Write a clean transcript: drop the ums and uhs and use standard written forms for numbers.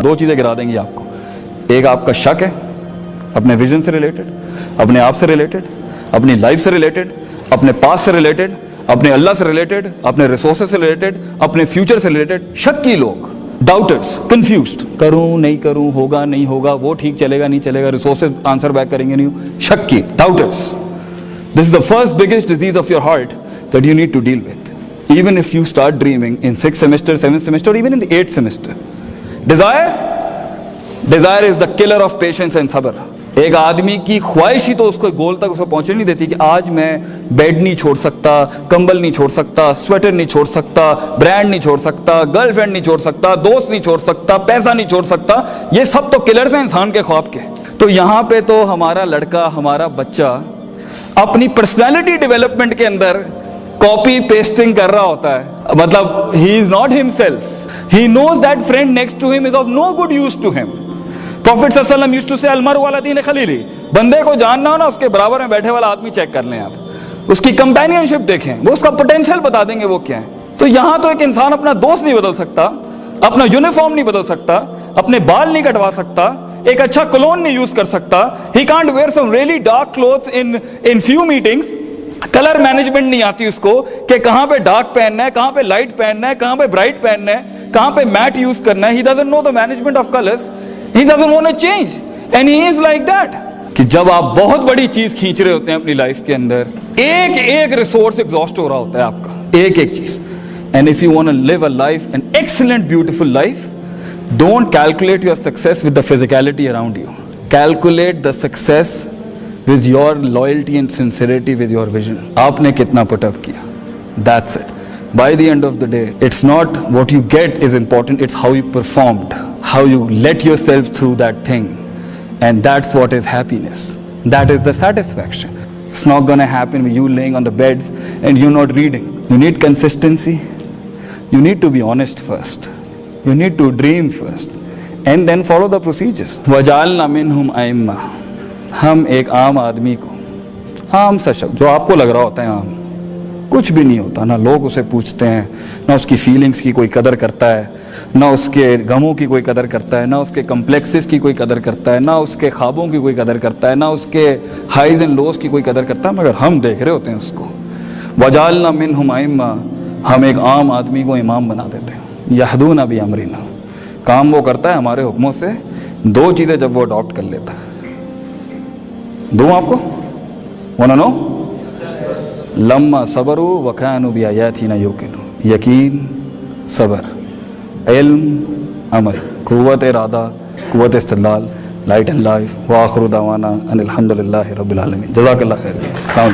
دو چیزیں گرا دیں گی آپ کو. ایک آپ کا شک ہے اپنے ویژن سے ریلیٹڈ, اپنے آپ سے ریلیٹڈ, اپنی لائف سے ریلیٹڈ, اپنے پاس سے ریلیٹڈ, اپنے اللہ سے ریلیٹڈ, اپنے ریسورسز سے ریلیٹڈ, اپنے فیوچر سے ریلیٹڈ. شکی لوگ, ڈاؤٹرز, کنفیوزڈ, کروں نہیں کروں, ہوگا نہیں ہوگا, وہ ٹھیک چلے گا نہیں چلے گا, ریسورسز آنسر بیک کریں گے نہیں. شکی, ڈاؤٹرز. This is the first biggest disease of your heart that you need to deal with. Even if you start dreaming in 6th semester, 7th semester, or even in the 8th semester. Desire is the killer of patience and sabr. ایک آدمی کی خواہش ہی تو اس کو گول تک اسے پہنچنے نہیں دیتی کہ آج میں بیڈ نہیں چھوڑ سکتا, کمبل نہیں چھوڑ سکتا, سویٹر نہیں چھوڑ سکتا, برانڈ نہیں چھوڑ سکتا, گرل فرینڈ نہیں چھوڑ سکتا, دوست نہیں چھوڑ سکتا, پیسہ نہیں چھوڑ سکتا. یہ سب تو کلرز ہیں انسان کے خواب کے. تو یہاں پہ تو ہمارا لڑکا, ہمارا بچہ اپنی پرسنالٹی ڈیولپمنٹ کے اندر کاپی پیسٹنگ کر رہا ہوتا ہے. مطلب ہی is not himself, he knows that friend next to him is of no good use to him. Prophet صلی اللہ علیہ وسلم یوزڈ ٹو سے المرء علی دین خلیلہ. بندے کو جاننا ہو نا, اس کے برابر میں بیٹھے والا آدمی چیک کر لیں آپ, اس کی کمپینین شپ دیکھیں, وہ اس کا پوٹینشیل بتا دیں گے وہ کیا ہے. تو یہاں تو ایک انسان اپنا دوست نہیں بدل سکتا, اپنا یونیفارم نہیں بدل سکتا, اپنے بال نہیں کٹوا سکتا, ایک اچھا کلون نہیں یوز کر سکتا. He can't wear some really dark clothes in few meetings. Colour management نہیں آتی اس کو کہ کہاں پہ ڈارک پہننا ہے, کہاں پہ لائٹ پہننا ہے, کہاں پہ برائٹ پہننا ہے, کہاں پہ میٹ یوز کرنا ہے. He doesn't know the management of colors. He doesn't want to change. And he is like that. کہ جب آپ بہت بڑی چیز کھینچ رہے ہوتے ہیں اپنی لائف کے اندر, ایک ایک ریسورس ایگزاسٹ ہو رہا ہوتا ہے آپ کا, ایک ایک چیز. And if you want to live a life, an excellent, beautiful life, don't calculate your success with the physicality around you. Calculate the success with your loyalty and sincerity with your vision. آپ نے کتنا put up کیا. That's it. By the end of the day, it's not what you get is important, it's how you performed, how you let yourself through that thing. And that's what is happiness. That is the satisfaction. It's not going to happen with you laying on the beds and you not reading. You need consistency. You need to be honest first. You need to dream first. And then follow the procedures. وَجَعَلْنَا مِنْهُمْ أَئِمَّةً. ہم ایک عام آدمی کو, عام سا شخص جو آپ کو لگ رہا ہوتا ہے عام, کچھ بھی نہیں ہوتا, نہ لوگ اسے پوچھتے ہیں, نہ اس کی فیلنگز کی کوئی قدر کرتا ہے, نہ اس کے غموں کی کوئی قدر کرتا ہے, نہ اس کے کمپلیکسز کی کوئی قدر کرتا ہے, نہ اس کے خوابوں کی کوئی قدر کرتا ہے, نہ اس کے ہائیز اینڈ لوز کی کوئی قدر کرتا ہے, مگر ہم دیکھ رہے ہوتے ہیں اس کو. وَجَعَلْنَا مِنْهُمْ أَئِمَّةً. ہم ایک عام آدمی کو امام بنا دیتے ہیں. يَهْدُونَ بِأَمْرِنَا. کام وہ کرتا ہے ہمارے حکموں سے. دو چیزیں جب وہ اڈاپٹ کر لیتا ہے, دوں آپ کو wanna know? لما صبروا وكانوا بآياتنا يوقنون. یقین, صبر, علم, عمل, قوت ارادہ, قوت استدلال, لائٹ اینڈ لائف. وآخر دعوانا ان الحمد للہ رب العالمین. جزاک اللہ خیر.